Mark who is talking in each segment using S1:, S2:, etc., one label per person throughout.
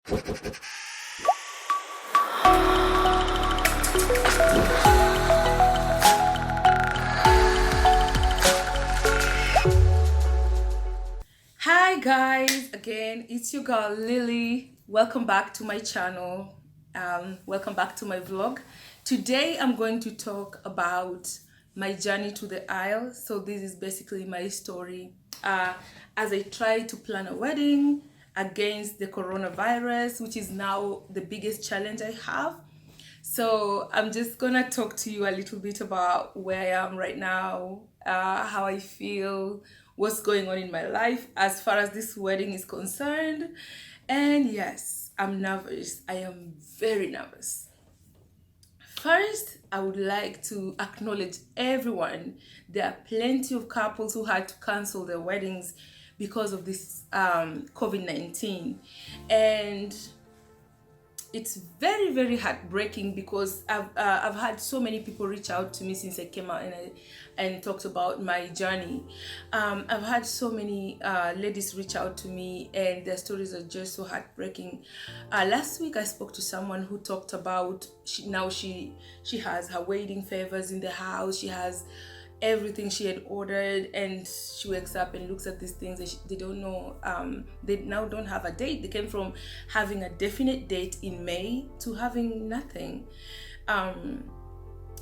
S1: Hi guys, again it's your girl Lily. Welcome back to my channel. Welcome back to my vlog. Today I'm going to talk about my journey to the aisle. So this is basically my story as I try to plan a wedding against the coronavirus, which is now the biggest challenge I have. So I'm just gonna talk to you a little bit about where I am right now, how I feel, what's going on in my life as far as this wedding is concerned. And yes, I'm nervous. I am very nervous. First, I would like to acknowledge everyone. There are plenty of couples who had to cancel their weddings because of this COVID-19. And it's very heartbreaking because I've had so many people reach out to me since I came out and talked about my journey. I've had so many ladies reach out to me and their stories are just so heartbreaking. Last week I spoke to someone who talked about she has her wedding favors in the house. She has everything she had ordered, and she wakes up and looks at these things and they don't know, they now don't have a date. They came from having a definite date in May to having nothing.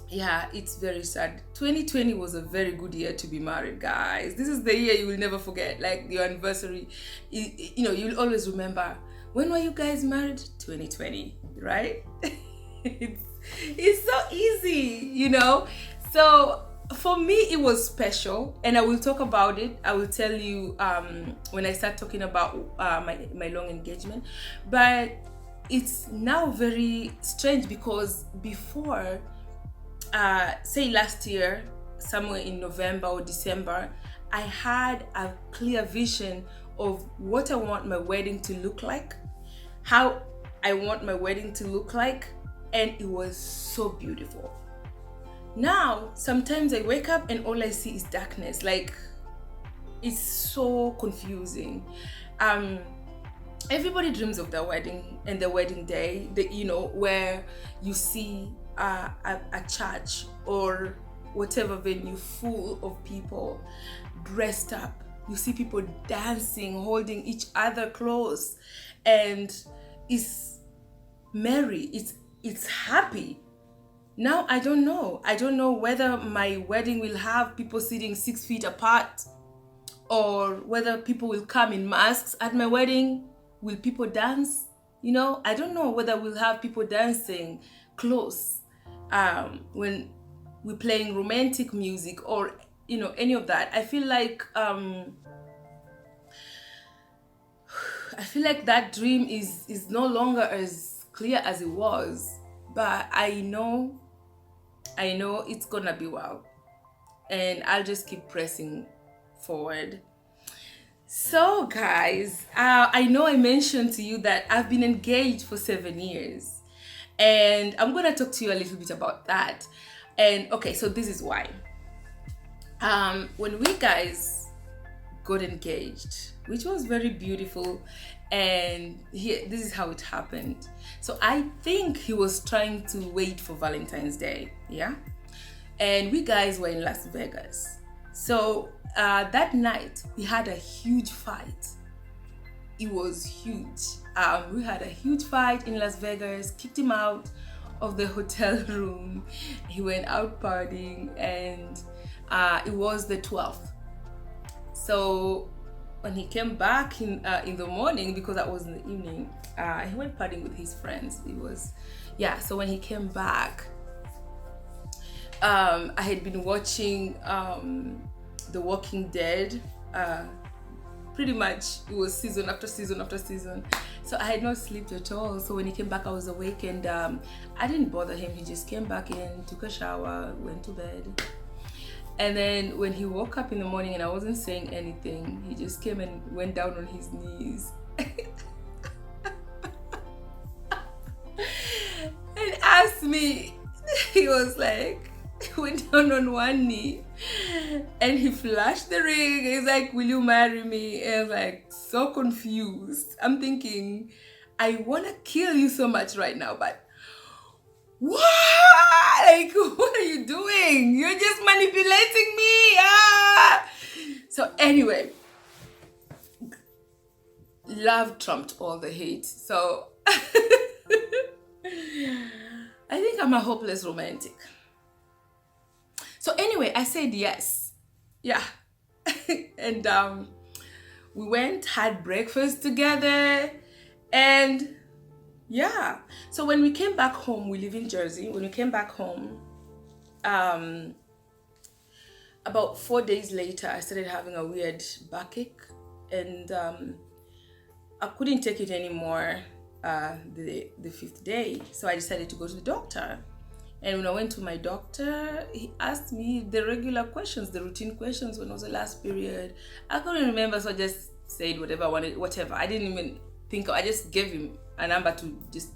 S1: Yeah, it's very sad. 2020 was a very good year to be married, guys. This is the year you will never forget, like your anniversary. You'll always remember, when were you guys married? 2020, right? it's so easy. So for me it was special, and I will talk about it. I will tell you when I start talking about my long engagement. But it's now very strange because before, say last year, somewhere in November or December, I had a clear vision of what I want my wedding to look like, how I want my wedding to look like, and it was so beautiful. Now, sometimes I wake up and all I see is darkness. Like, it's so confusing. Everybody dreams of their wedding and their wedding day, where you see a church or whatever venue full of people dressed up. You see people dancing, holding each other close, and it's merry, it's happy. Now I don't know whether my wedding will have people sitting 6 feet apart, or whether people will come in masks at my wedding. Will people dance? I don't know whether we'll have people dancing close when we're playing romantic music, or any of that. I feel like that dream is no longer as clear as it was. But I know it's gonna be well, and I'll just keep pressing forward. So guys, I know I mentioned to you that I've been engaged for 7 years, and I'm gonna talk to you a little bit about that. And okay, so this is why. When we guys got engaged, which was very beautiful, and this is how it happened. So I think he was trying to wait for Valentine's Day, yeah? And we guys were in Las Vegas. So that night we had a huge fight. It was huge. We had a huge fight in Las Vegas, kicked him out of the hotel room. He went out partying, and it was the 12th. So when he came back in the morning, because that was in the evening, he went partying with his friends. So when he came back, I had been watching The Walking Dead. Pretty much it was season after season after season, so I had not slept at all. So when he came back, I was awake, and I didn't bother him. He just came back in, took a shower, went to bed. And then when he woke up in the morning and I wasn't saying anything, he just came and went down on his knees and asked me. He was like, he went down on one knee and he flashed the ring. He's like, will you marry me? And I was like, so confused. I'm thinking, I want to kill you so much right now, but what? Like, what are you doing? You're just manipulating me. Ah! So anyway, love trumped all the hate. So I think I'm a hopeless romantic. So anyway, I said yes. Yeah. And we went, had breakfast together, and yeah. So when we came back home, we live in Jersey. When we came back home, about 4 days later, I started having a weird backache, and I couldn't take it anymore. The fifth day, so I decided to go to the doctor. And when I went to my doctor, he asked me the regular questions, the routine questions. When was the last period? I couldn't remember, so I just said whatever I wanted, whatever. I didn't even think. I just gave him a number to just.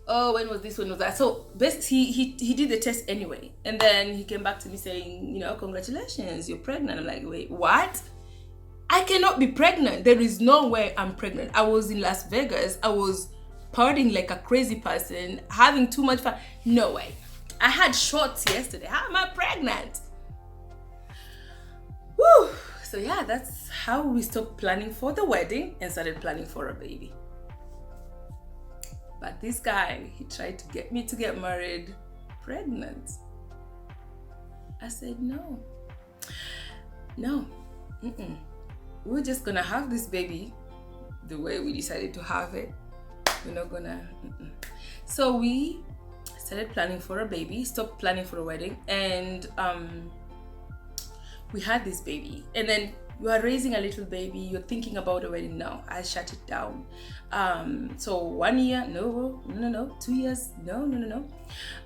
S1: Oh, when was this? When was that? So best he did the test anyway, and then he came back to me saying, congratulations, you're pregnant. I'm like, wait, what? I cannot be pregnant. There is no way I'm pregnant. I was in Las Vegas. I was partying like a crazy person, having too much fun. No way. I had shots yesterday. How am I pregnant? Woo! So yeah, that's how we stopped planning for the wedding and started planning for a baby. But this guy, he tried to get me to get married pregnant. I said no. We're just gonna have this baby the way we decided to have it. We're not gonna. So we started planning for a baby, stopped planning for a wedding, and we had this baby. And then you are raising a little baby, you're thinking about a wedding. No, I shut it down. So 1 year, no. 2 years, no.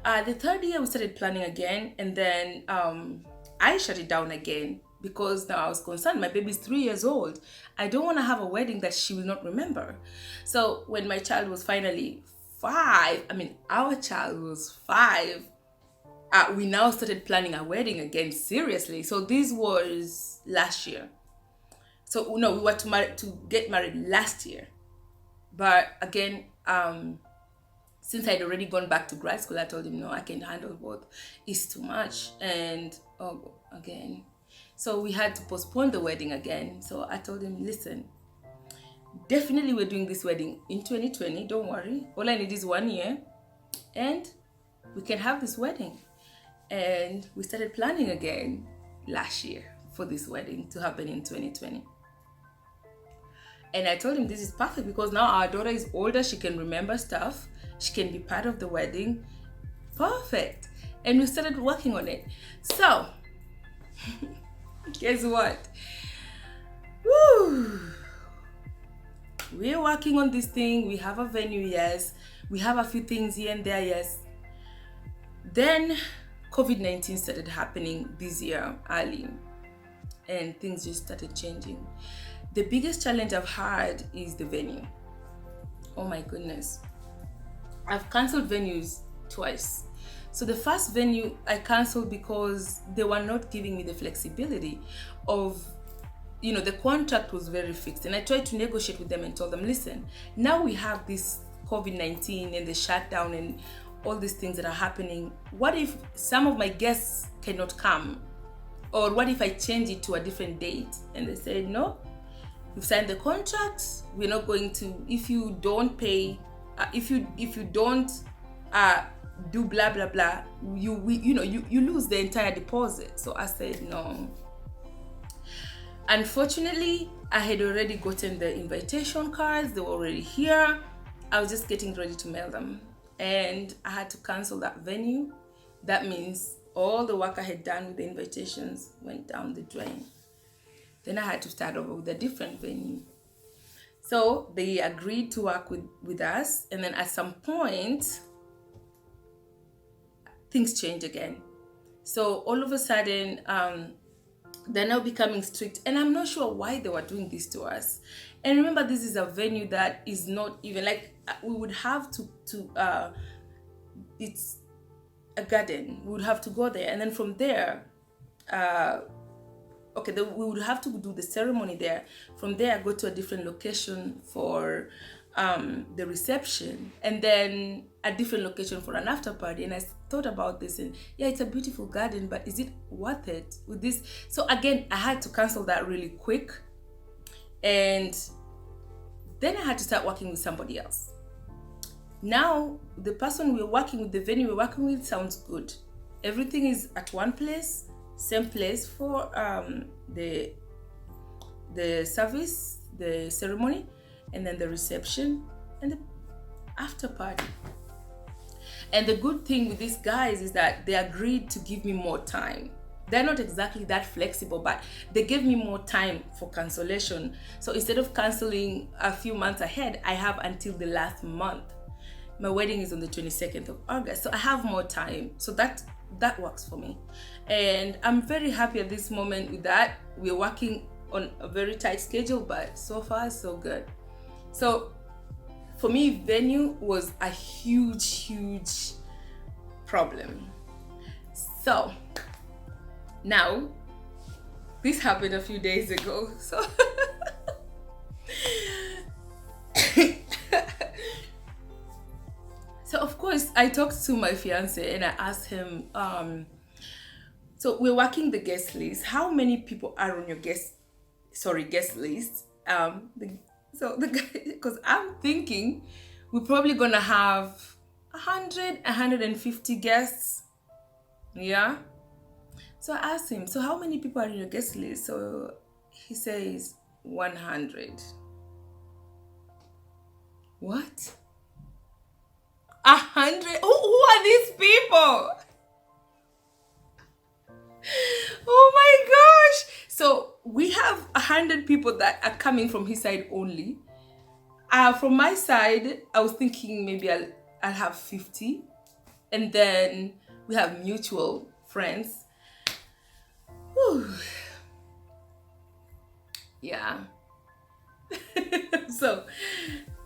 S1: The third year we started planning again, and then I shut it down again because now I was concerned. My baby's 3 years old. I don't want to have a wedding that she will not remember. So when my child was finally 5, our child was 5, we now started planning a wedding again seriously. So this was last year. So no, we were to get married last year. But again, since I'd already gone back to grad school, I told him, no, I can handle both. It's too much. And again. So we had to postpone the wedding again. So I told him, listen, definitely we're doing this wedding in 2020. Don't worry. All I need is 1 year and we can have this wedding. And we started planning again last year for this wedding to happen in 2020. And I told him this is perfect because now our daughter is older. She can remember stuff. She can be part of the wedding. Perfect. And we started working on it. So, guess what? Woo! We're working on this thing. We have a venue, yes. We have a few things here and there, yes. Then Covid-19 started happening this year early, and things just started changing. The biggest challenge I've had is the venue. Oh my goodness. I've canceled venues twice. So the first venue I canceled because they were not giving me the flexibility of, the contract was very fixed. And I tried to negotiate with them and told them, listen, now we have this COVID-19 and the shutdown and all these things that are happening. What if some of my guests cannot come? Or what if I change it to a different date? And they said, no, you've signed the contract. We're not going to, if you don't pay, if you don't do blah blah blah, you lose the entire deposit. So I said no. Unfortunately, I had already gotten the invitation cards. They were already here. I was just getting ready to mail them, and I had to cancel that venue. That means all the work I had done with the invitations went down the drain. Then I had to start over with a different venue. So they agreed to work with us, and then at some point things change again. So all of a sudden, they're now becoming strict, and I'm not sure why they were doing this to us. And remember, this is a venue that is not even like we would have to it's a garden. We would have to go there, and then from there, we would have to do the ceremony there. From there, go to a different location for the reception, and then a different location for an after party. And I thought about this, and yeah, it's a beautiful garden, but is it worth it with this? So again, I had to cancel that really quick, and then I had to start working with somebody else. Now the person we're working with, the venue we're working with, sounds good. Everything is at one place, same place for the service, the ceremony, and then the reception and the after party. And the good thing with these guys is that they agreed to give me more time. They're not exactly that flexible, but they gave me more time for cancellation. So instead of canceling a few months ahead, I have until the last month. My wedding is on the 22nd of August, so I have more time. So that works for me. And I'm very happy at this moment with that. We're working on a very tight schedule, but so far so good. So for me, venue was a huge problem. So now this happened a few days ago. So so of course I talked to my fiance and I asked him, so we're working the guest list. How many people are on your guest list? So the guy, because I'm thinking we're probably gonna have 150 guests. Yeah. So I asked him, so how many people are in your guest list? So he says 100. What? 100? Who are these people? Oh my gosh! So we have 100 people that are coming from his side only. From my side, I was thinking maybe I'll have 50, and then we have mutual friends. Whew. Yeah. So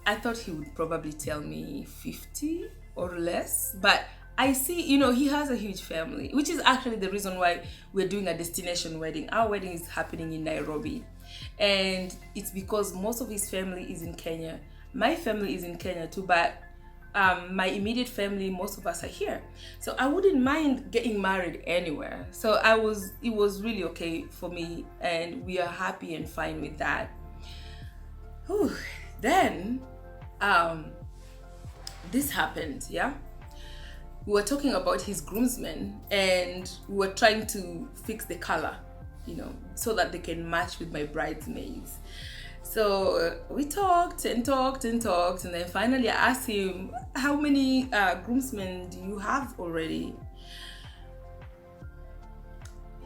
S1: I thought he would probably tell me 50 or less, but I see, he has a huge family, which is actually the reason why we're doing a destination wedding. Our wedding is happening in Nairobi, and it's because most of his family is in Kenya. My family is in Kenya too, but my immediate family, most of us are here. So I wouldn't mind getting married anywhere. So it was really okay for me, and we are happy and fine with that. Whew. Then this happened, yeah. We were talking about his groomsmen, and we were trying to fix the color, so that they can match with my bridesmaids. So we talked and talked and talked, and then finally I asked him, how many groomsmen do you have already?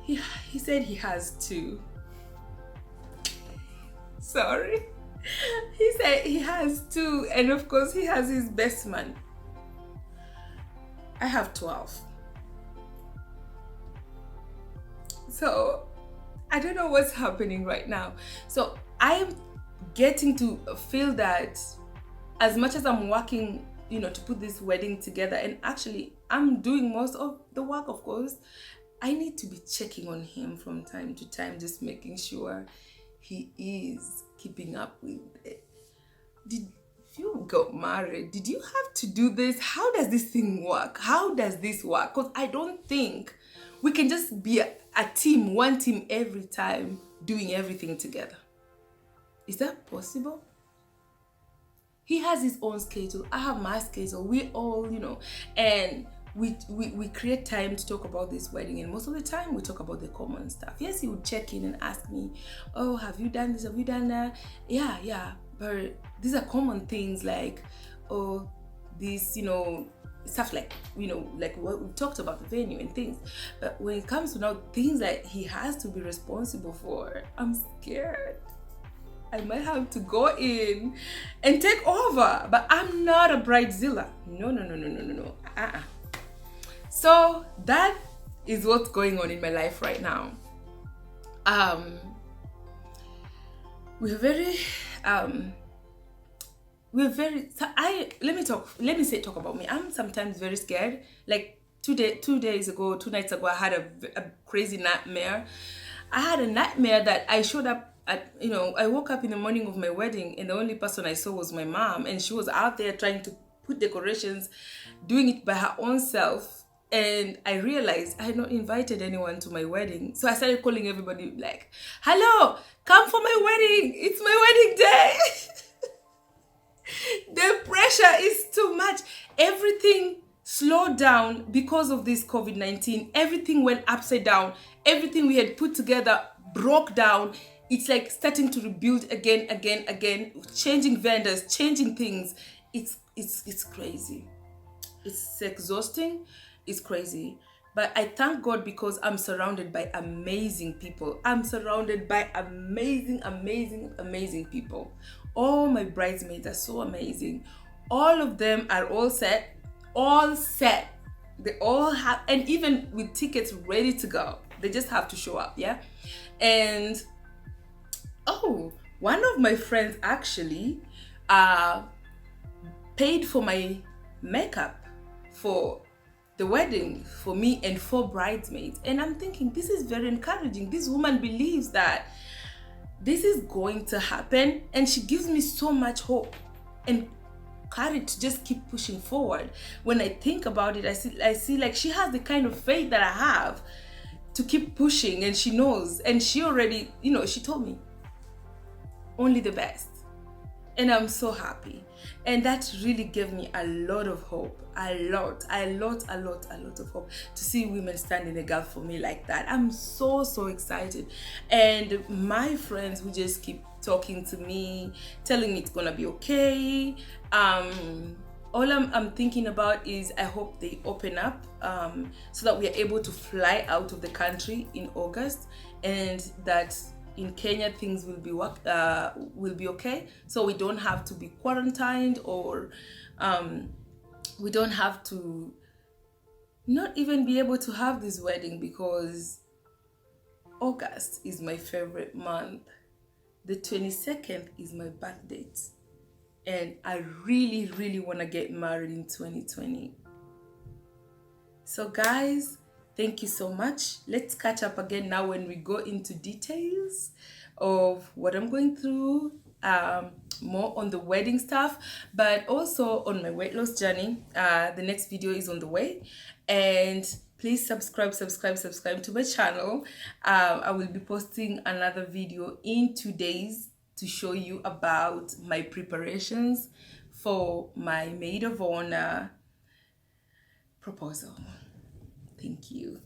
S1: He said he has 2. Sorry. He said he has 2, and of course he has his best man. I have 12. So I don't know what's happening right now. So I'm getting to feel that as much as I'm working, to put this wedding together, and actually I'm doing most of the work, of course, I need to be checking on him from time to time, just making sure he is keeping up with it. Did you got married? Did you have to do this? How does this thing work? How does this work? Because I don't think we can just be a team, one team every time, doing everything together. Is that possible? He has his own schedule. I have my schedule. We all, and we create time to talk about this wedding, and most of the time we talk about the common stuff. Yes, he would check in and ask me, oh, have you done this? Have you done that? Yeah. But these are common things like, oh, this, stuff like, like what we talked about, the venue and things. But when it comes to now things that he has to be responsible for, I'm scared. I might have to go in and take over. But I'm not a bridezilla. No. So that is what's going on in my life right now. We're very let me talk about me. I'm sometimes very scared. Like 2 nights ago, I had a crazy nightmare. I had a nightmare that I showed up I woke up in the morning of my wedding, and the only person I saw was my mom, and she was out there trying to put decorations, doing it by her own self. And I realized I had not invited anyone to my wedding. So I started calling everybody like, hello, come for my wedding. It's my wedding day. The pressure is too much. Everything slowed down because of this COVID-19. Everything went upside down. Everything we had put together broke down. It's like starting to rebuild again, changing vendors, changing things. It's crazy. It's exhausting. It's crazy. But I thank God because I'm surrounded by amazing people. I'm surrounded by amazing people. All my bridesmaids are so amazing. All of them are all set. All set. They all have, and even with tickets ready to go. They just have to show up, yeah? And oh, one of my friends actually paid for my makeup for the wedding for me and 4 bridesmaids. And I'm thinking, this is very encouraging. This woman believes that this is going to happen, and she gives me so much hope and courage to just keep pushing forward. When I think about it, I see like she has the kind of faith that I have to keep pushing, and she knows, and she already, she told me only the best. And I'm so happy. And that really gave me a lot of hope. A lot of hope to see women stand in the gap for me like that. I'm so excited. And my friends will just keep talking to me, telling me it's gonna be okay. All I'm thinking about is I hope they open up so that we are able to fly out of the country in August, and that in Kenya things will be okay, so we don't have to be quarantined, or we don't have to not even be able to have this wedding, because August is my favorite month. The 22nd is my birth date, and I really want to get married in 2020. So guys, thank you so much. Let's catch up again now when we go into details of what I'm going through, more on the wedding stuff, but also on my weight loss journey. The next video is on the way, and please subscribe to my channel. I will be posting another video in 2 days to show you about my preparations for my maid of honor proposal. Thank you.